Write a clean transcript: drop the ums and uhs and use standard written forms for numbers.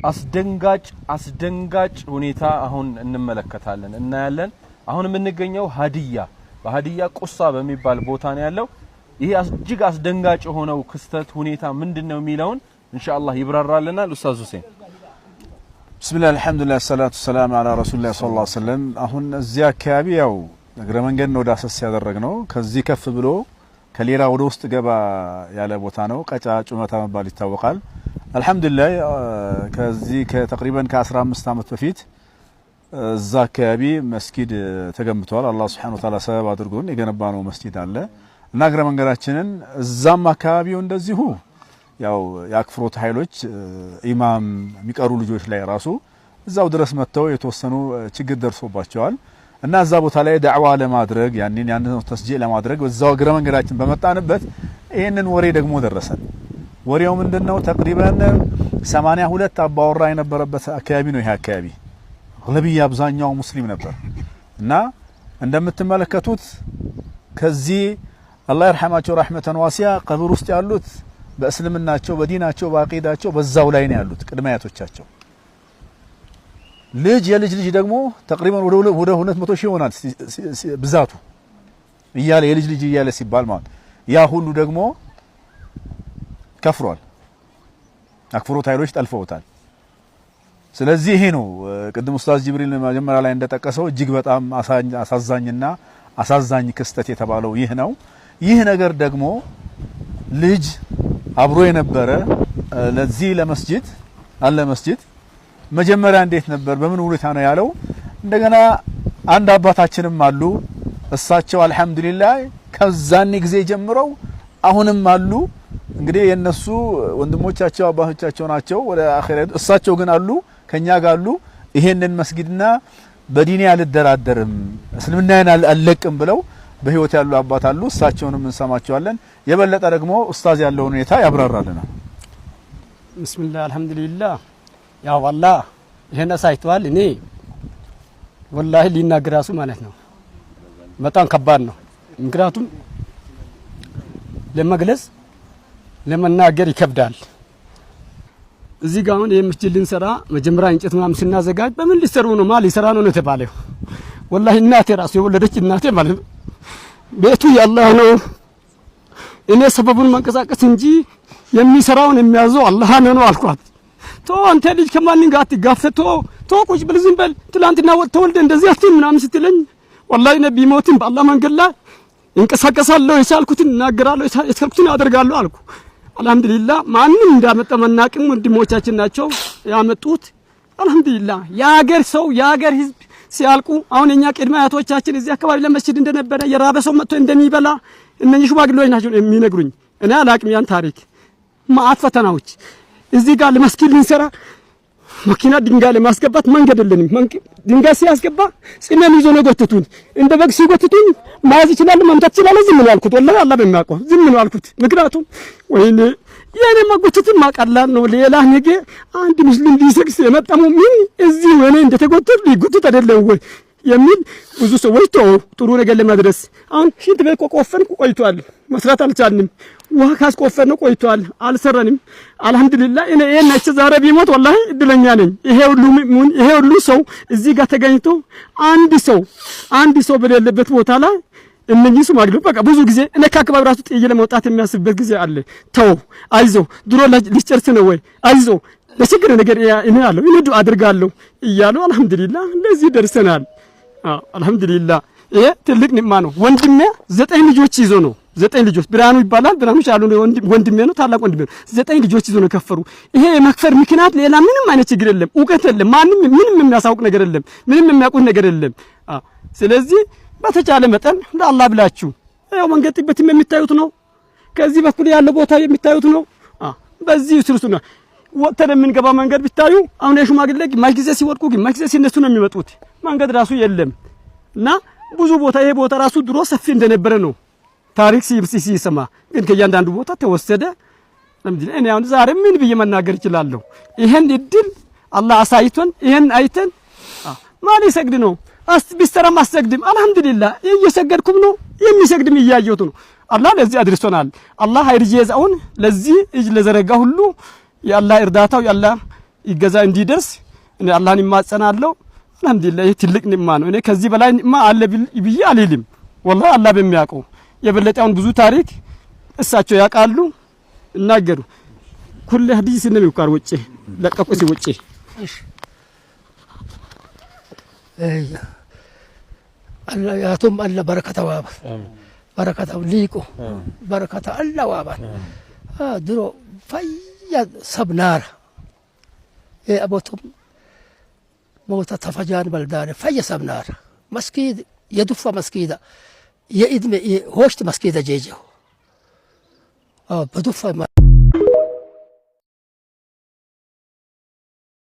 አስደንጋጭ ሁኔታ አሁን እንመለከታለን እናያለን አሁን የምንገኘው ሀዲያ በሀዲያ ቁሳ በሚባል ቦታ ነው ያለው ይሄ እጅግ አስደንጋጭ ሆነው ክስተት ሁኔታ ምንድነው የሚለውን ኢንሻአላህ ይብራራልናል ኡስታዝ ሁሴን ቢስሚላህ አልহামዱሊላህ ሰላቱ ሰላም አላ ረሱላህ ሰለላሁ ዐለይሂ ወሰለም አሁን እዚያ አካባቢ ያው እግረ መንገድ ነው ዳሰስ ያደረግነው ከዚህ ከፍ ብሎ ከሌላ ወደ ውስጥ ገባ ያለ ቦታ ነው ቀጫ ጩመታ መባል ይታወቃል አልহামዱሊላህ ከዚህ ከተقريبا ከ15 አመት በፊት እዛ አካባቢ መስጊድ ተገንብቷል አላህ Subhanahu Wa Ta'ala ሰበብ አድርጎን የገነባነው መስጊድ አለ እና እግረ መንገዳችንን እዛም አካባቢው እንደዚሁ ያው ያክፍሮት ኃይሎች ኢማም የሚቀሩ ልጆች ላይ ራሱ እዛው ድረስ መተው የተወሰኑ ችግር ደርሶባቸዋል እና እዛ ቦታ ላይ ዳዕዋ ለማድረግ ያንን ተስጂዕ ለማድረግ በዛው እግረ መንገዳችን በመጣንበት ይሄንን ወሬ ደግሞ ደረሰን ወሬው ምንድነው تقريبا 82 አባወራ የነበረበት አካባቢ ነው ይሄ አካባቢ ግለብያ አብዛኛው ሙስሊም ነበር እና እንደምትመለከቱት ከዚህ አላህ ይርሐማቸው ረህመተን ዋሲያ ቀብር ውስጥ ያሉት በእስልምናቸው በዲናቸው በአቂዳቸው በዛው ላይ ነው ያሉት ቅድማያቶቻቸው የልጅ ልጅ ደግሞ تقريبا ወደ 200 ሺህ ሆናል ብዛቱ ይያለ የልጅ ልጅ ይያለ ሲባል ማለት ያ ሁሉ ደግሞ ከፍሯል አክፍሮት ኃይሎች ጠልፈውታል ስለዚህ ይሄ ነው ቅድም ኡስታዝ ጅብሪል መጀመሪያ ላይ እንደተጠቀሰው እጅግ በጣም አሳዛኝና አሳዛኝ ክስተት የተባለው ይህ ነው ይህ ነገር ደግሞ ልጅ አብሮ የነበረ ለዚህ ለመስጂድ አለ መስጂድ መጀመሪያ እንዴት ነበር በምን ሁኔታ ነው ያለው እንደገና አንድ አባታችንም አሉ እሳቸው አልহামዱሊላህ ከዛን ጊዜ ጀምረው አሁንም አሉ እንግዲህ የነሱ ወንድሞቻቸው አባቶቻቸው ናቸው ወደ አኺራት እሳቸው ግን አሉ ከኛ ጋር አሉ ይሄንን መስጊድና በዲኔ አልደራደርም እስልምናን አልለቅም ብለው በህይወት ያሉ አባት አሉ እሳቸውንም እንሰማቸዋለን የበለጠ ደግሞ ኡስታዝ ያለው ሁኔታ ያብራራልናል ቢስሚላህ አልহামዱሊላህ ያው والله ይሄን አሳይቷል እኔ والله ሊናገራሱ ማለት ነው በጣም ከባድ ነው ምክንያቱም ለመግለጽ ለመናገር ይከብዳል እዚህ ጋር አሁን የመስጂድ ልንሰራ መጀመሪያ እንጨት ምናምን ስናዘጋጅ በምን ሊሰሩ ነው ማል ይሰራ ነው ተባለው والله እናቴ ራሱ የወለደች እናቴ ማለት ቤቱ ያላህ ነው እኔ ሰበቡን መንቀሳቀስ እንጂ የሚሰራውን የሚያዘው አላህ ነው አልኳት ቶ አንተ ልጅ ከማን ጋር ትጋፈቶ ቶ ቁጭ ብል ዝም በል ትላንትና ተወልደ እንደዚህ አትም ምናምን ስትለኝ والله ነብይ ሞትን በአላህ መንገድ ላይ እንቀሳቀሳለሁ የቻልኩትን እናገራለሁ የቻልኩትን አደርጋለሁ አልኩ አልহামዱሊላህ ማንንም እንዳመጣ መናቅም ወንድሞቻችን ናቸው ያመጡት አልহামዱሊላህ ያገር ሰው ያገር ህዝብ ሲያልቁ አሁን እኛ ቅድመ አያቶቻችን እዚህ አካባቢ ለመስጂድ እንደነበረ የራበ ሰው መጥቶ እንደሚበላ እነኚህ ሽማግሌዎች ናቸው የሚነግሩኝ እኔ አላቅም ያን ታሪክ ማአት ፈተናዎች እዚህ ጋር ለመስጊድ ልንሰራ መኪና ድንጋይ ለማስገባት መንገድ የለንም ድንጋይ ሲያስገባ ጽነን ይዞ ነው ጎትቱን እንደ በግ ሲጎትቱኝ ማያዝ ይችላል መምታት ይችላል ዝም ነው አልኩት ወላሂ አላህ በሚያውቀው ዝም ነው አልኩት ምክንያቱም ወይኔ የኔ መጎትቱን ማቀላል ነው ሌላ ነገ አንድ ሙስሊም ሊሰክስ የመጣው ምን እዚህ ወኔ እንደተጎተት ሊጉት አይደለም ወይ የሚል ብዙ ሰዎች ጥሩ ነገር ለማድረስ አሁን ሽንት ቤት ቆፈን ቆይቷል መስራት አልቻልንም ውሃ ካስቆፈን ቆይቷል አልሰራንም አልহামዱሊላህ እኔ የነች ዛሬ ቢሞት والله እድለኛ ነኝ ይሄ ሁሉ ሰው እዚህ ጋር ተገኝቶ አንድ ሰው በሌለበት ቦታ ላይ እነኚህ ሽማግሌ በቃ ብዙ ጊዜ እኔ ከአካባቢ ራሱ ጥዬ ለመውጣት የሚያስብበት ጊዜ አለ ተው አይዞ ድሮ ልጨርስ ነው ወይ አይዞ ለችግር ነገር እኔ አለው እኔ ዱአ አድርጋለሁ እያሉ አልহামዱሊላህ ለዚህ ደርሰናል አልহামዱሊላህ ይሄ ትልቅ ንማ ነው ወንድሜ 9 ልጆች ይዞ ነው 9 ልጆች ብራኑ ይባላል ብራኑ ቻሉ ወንድሜ ነው ታላቅ ወንድሜ ነው 9 ልጆች ይዞ ነው ከፈሩ ይሄ የመክፈር ምክንያት ሌላ ምንም አይነት ችግር የለም ዕውቀት የለም ማንም ምንም የሚያሳውቅ ነገር የለም ምንም የሚያውቁት ነገር የለም ስለዚህ በተቻለ መጠን ለአላህ ብላችሁ ያው መንገድ ጥበትም የሚታዩት ነው ከዚህ በኩል ያለው ቦታ የሚታዩት ነው በዚህ ስርሱ ነው ወጥተን የምንገባ መንገድ ቢታዩ አሁን የሽማግሌ ግማሽ ጊዜ ሲወድቁ ግማሽ ጊዜ ሲነሱ ነው የሚመጡት መንገድ ራሱ የለም እና ብዙ ቦታ ይሄ ቦታ ራሱ ድሮ ሰፊ እንደነበረ ነው ታሪክ ሲሰማ ግን ከያንዳንዱ ቦታ ተወሰደ እኔ አሁን ዛሬ ምን ብዬ መናገር ይችላል ይሄን እድል አላህ አሳይቶን ይሄን አይተን ማን ይሰግድ ነው ቢስተራ ማሰግድም አልহামዱሊላህ እየሰገድኩም ነው የሚሰግድም እያየሁት ነው አላህ ለዚህ አድርሶናል አላህ ሀይር ይዘውን ለዚህ እጅ ለዘረጋ ሁሉ ያላህ እርዳታው ያላህ ይገዛ እንዲደርስ እኔ አላህን ይማጸናለሁ። አልሐምዱሊላህ ይህ ትልቅ ኒዕማ ነው። እኔ ከዚህ በላይ ኒዕማ አለ ብዬ አልልም። ወላሂ አላህ በሚያውቀው የበለጠውን ብዙ ታሪክ እሳቸው ያውቃሉ እናገሩ ኩል ሐዲስ ነው ይቋር ወጪ ለቀቁሲ ወጪ الله ياتم الله بركته واب بركته ليكو بركته الله واب درو فيا سبنار ابوتم موت تفجان بلدان فيا سبنار مسكيد يدف مسكيده يا ادم هوشت مسكيده جيجو بدف